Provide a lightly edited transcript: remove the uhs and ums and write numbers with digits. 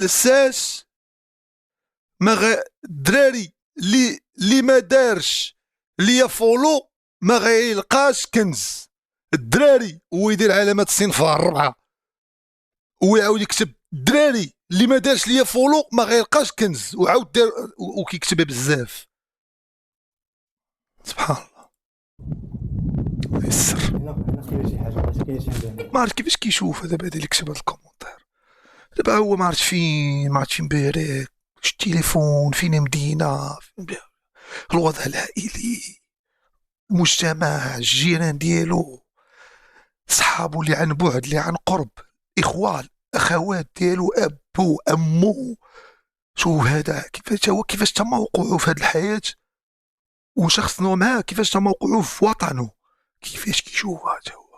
لساس الدراري اللي ما دارش ليا فولو ما غيلقاش كنز. الدراري هو يدير علامات الصنفار 4 ويعاود يكتب الدراري اللي ما دارش ليا فولو ما غيلقاش كنز، وعاود دار وكيكتبها بزاف. سبحان الله يسر. ما عرفت كيفاش كيشوف هذا بعدا اللي كتب هذا الكومونتير. دابا هو ما عرفتش فين، ما عرفتش فين بارك، واش التليفون، فين مدينه، الوضع العائلي، المجتمع، الجيران ديالو، صحابو اللي عن بعد اللي عن قرب، اخوان اخوات ديالو، ابو امو. شوف هذا كيفاش هو، كيفاش تم وقوعه في هذه الحياه، وشخص نوع معاه كيفاش تم وقوعه في وطنه، كيفاش كيشوف هذا هو.